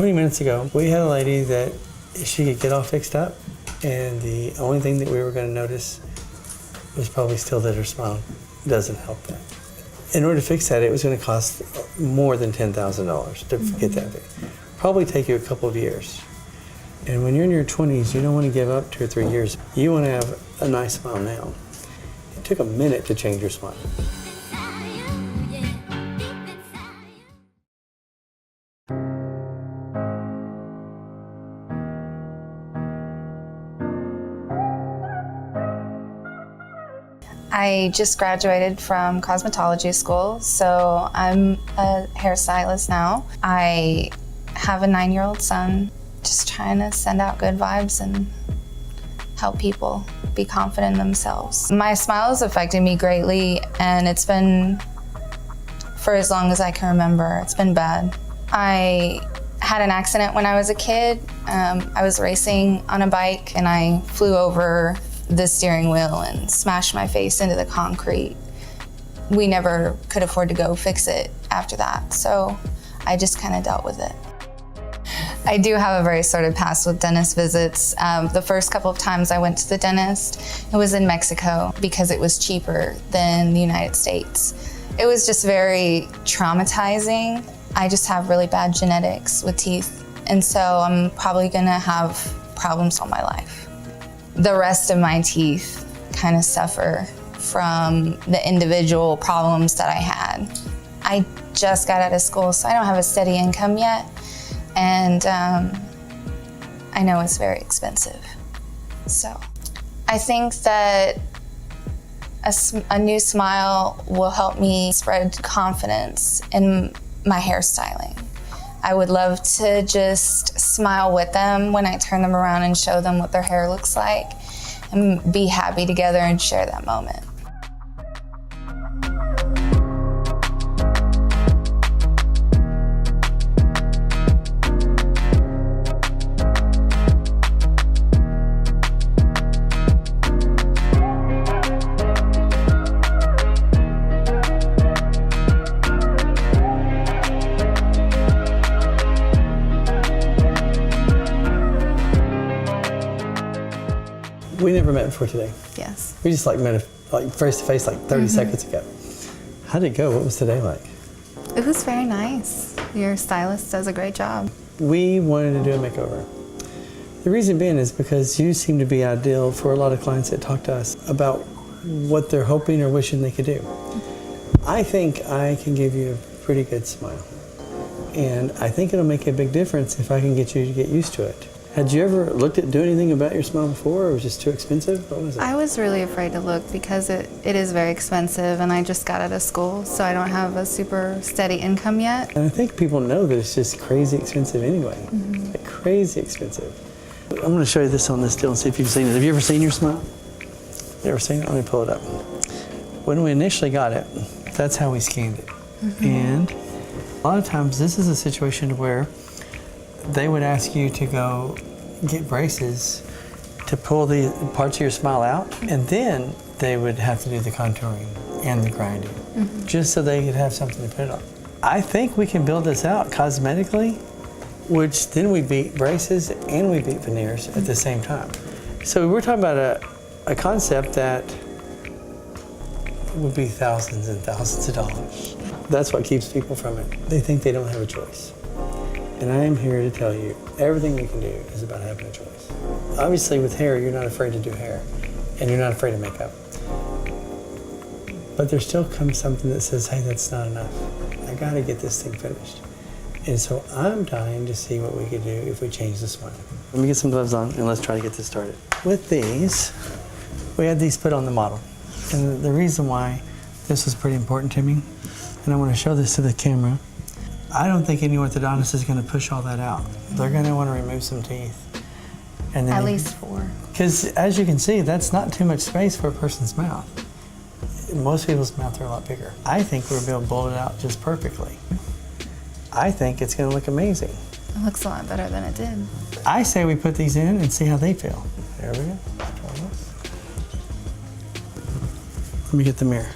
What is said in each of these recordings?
20 minutes ago, we had a lady that she could get all fixed up, and the only thing that we were going to notice was probably still that her smile doesn't help that. In order to fix that, it was going to cost more than $10,000 to get that thing. Probably take you a couple of years. And when you're in your 20s, you don't want to give up 2 or 3 years. You want to have a nice smile now. It took a minute to change your smile. I just graduated from cosmetology school, so I'm a hairstylist now. I have a 9-year-old son, just trying to send out good vibes and help people be confident in themselves. My smile has affected me greatly, and it's been for as long as I can remember. It's been bad. I had an accident when I was a kid. I was racing on a bike and I flew over the steering wheel and smashed my face into the concrete. We never could afford to go fix it after that, so I just kind of dealt with it. I do have a very sordid past with dentist visits. The first couple of times I went to the dentist, it was in Mexico because it was cheaper than the United States. It was just very traumatizing. I just have really bad genetics with teeth, and so I'm probably gonna have problems all my life. The rest of my teeth kind of suffer from the individual problems that I had. I just got out of school, so I don't have a steady income yet. And I know it's very expensive. So I think that a new smile will help me spread confidence in my hairstyling. I would love to just smile with them when I turn them around and show them what their hair looks like and be happy together and share that moment. We never met before today. Yes. We just met face to face 30 seconds ago. How did it go? What was today like? It was very nice. Your stylist does a great job. We wanted to do a makeover. The reason being is because you seem to be ideal for a lot of clients that talk to us about what they're hoping or wishing they could do. I think I can give you a pretty good smile. And I think it'll make a big difference if I can get you to get used to it. Had you ever looked at doing anything about your smile before, or was it just too expensive? What was it? I was really afraid to look because it is very expensive, and I just got out of school, so I don't have a super steady income yet. And I think people know that it's just crazy expensive anyway. Like crazy expensive. I'm going to show you this on this deal and see if you've seen it. Have you ever seen your smile? You ever seen it? Let me pull it up. When we initially got it, that's how we scanned it. And a lot of times this is a situation where they would ask you to go get braces to pull the parts of your smile out, and then they would have to do the contouring and the grinding, just so they could have something to put it on. I think we can build this out cosmetically, which then we beat braces and we beat veneers at the same time. So we're talking about a concept that would be thousands and thousands of dollars. That's what keeps people from it. They think they don't have a choice. And I am here to tell you, everything we can do is about having a choice. Obviously with hair, you're not afraid to do hair, and you're not afraid of makeup. But there still comes something that says, hey, that's not enough. I gotta get this thing finished. And so I'm dying to see what we could do if we change the smile. Let me get some gloves on and let's try to get this started. With these, we had these put on the model. And the reason why this was pretty important to me, and I wanna show this to the camera, I don't think any orthodontist is going to push all that out. They're going to want to remove some teeth. And then At least 4. Because as you can see, that's not too much space for a person's mouth. Most people's mouths are a lot bigger. I think we'll be able to build it out just perfectly. I think it's going to look amazing. It looks a lot better than it did. I say we put these in and see how they feel. There we go. Let me get the mirror.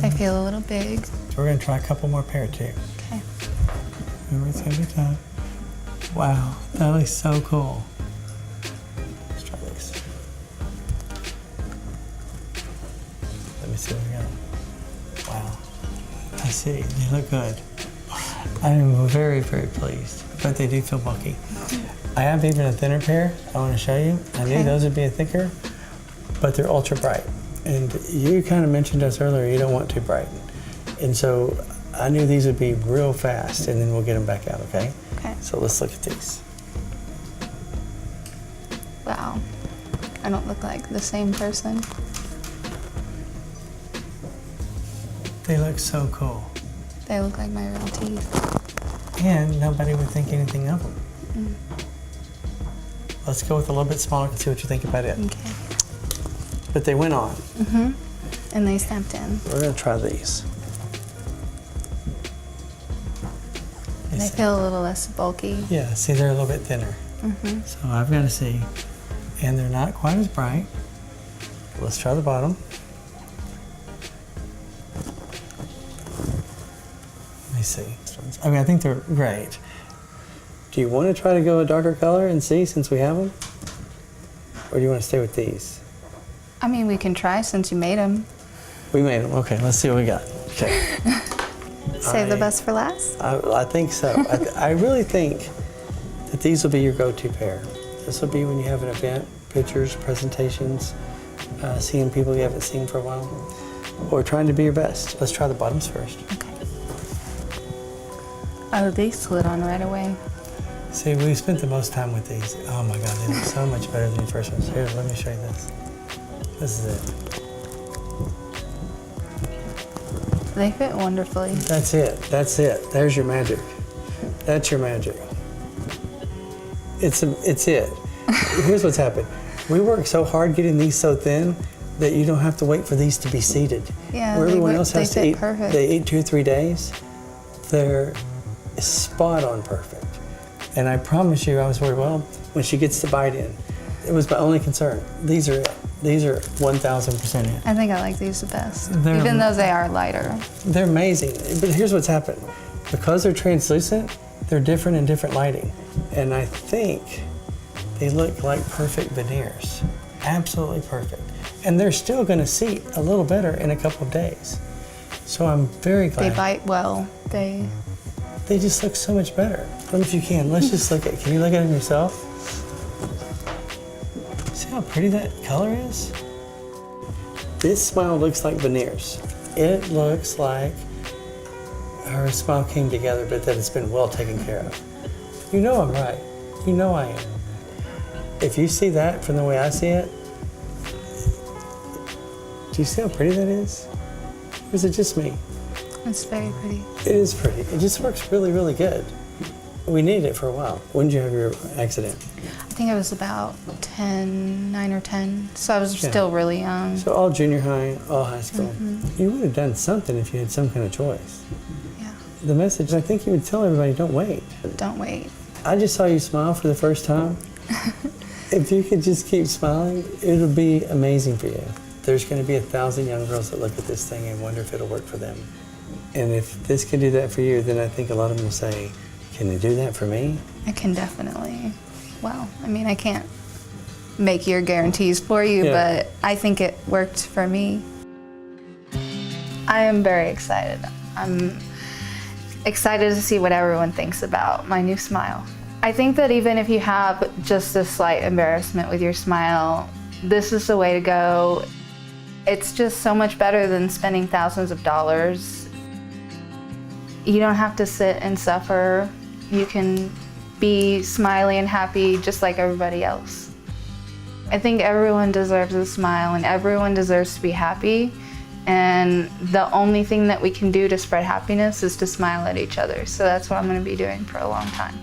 They feel a little big. So we're gonna try a couple more pair too. Okay. Remember, it's gonna be time. Wow, that looks so cool. Let's try this. Let me see what we got. Wow, I see, they look good. I am very, very pleased, but they do feel bulky. I have even a thinner pair I want to show you. I knew those would be a thicker, but they're ultra bright. And you kind of mentioned to us earlier, you don't want too bright. And so I knew these would be real fast, and then we'll get them back out, okay? Okay. So let's look at these. Wow. I don't look like the same person. They look so cool. They look like my real teeth. And nobody would think anything of them. Let's go with a little bit smaller and see what you think about it. Okay. But they went on. And they snapped in. We're gonna try these. They feel a little less bulky. Yeah, see, they're a little bit thinner. So I've got to see. And they're not quite as bright. Let's try the bottom. Let me see. I mean, I think they're great. Do you want to try to go a darker color and see since we have them? Or do you want to stay with these? I mean, we can try since you made them. We made them. Okay, let's see what we got. Okay. Save the best for last? I think so. I really think that these will be your go-to pair. This will be when you have an event, pictures, presentations, seeing people you haven't seen for a while, or trying to be your best. Let's try the bottoms first. Okay. Oh, they slid on right away. See, we spent the most time with these. Oh my God, they look so much better than the first ones. Here, let me show you this. This is it. They fit wonderfully. That's it. That's it. There's your magic. That's your magic. It's it. Here's what's happened. We worked so hard getting these so thin that you don't have to wait for these to be seated. Yeah, where everyone else has to fit eat, perfect. they eat 2 or 3 days. They're spot on perfect. And I promise you, I was worried, well, when she gets the bite in, it was my only concern. These are it. These are 1,000% it. I think I like these the best, They're- even though they are lighter. They're amazing, but here's what's happened. Because they're translucent, they're different in different lighting. And I think they look like perfect veneers. Absolutely perfect. And they're still gonna seat a little better in a couple of days. So I'm very They glad. bite well. They just look so much better. Let me if you can, let's just look at, can you look at them yourself? See how pretty that color is? This smile looks like veneers. It looks like her smile came together, but that it's been well taken care of. You know I'm right. You know I am. If you see that from the way I see it, do you see how pretty that is? Or is it just me? It's very pretty. It is pretty. It just works really, really good. We needed it for a while. When did you have your accident? I think I was about 9 or 10, so I was still really young. So all junior high, all high school. You would have done something if you had some kind of choice. Yeah, The message, I think you would tell everybody, don't wait. don't wait. I just saw you smile for the first time. If you could just keep smiling, it'll be amazing for you. There's going to be 1,000 young girls that look at this thing and wonder if it'll work for them. And if this can do that for you, then I think a lot of them will say, can you do that for me? I can definitely. Well, I mean, I can't make your guarantees for you, Yeah. but I think it worked for me. I am very excited. I'm excited to see what everyone thinks about my new smile. I think that even if you have just a slight embarrassment with your smile, this is the way to go. It's just so much better than spending thousands of dollars. You don't have to sit and suffer. You can be smiley and happy just like everybody else. I think everyone deserves a smile and everyone deserves to be happy. And the only thing that we can do to spread happiness is to smile at each other. So that's what I'm going to be doing for a long time.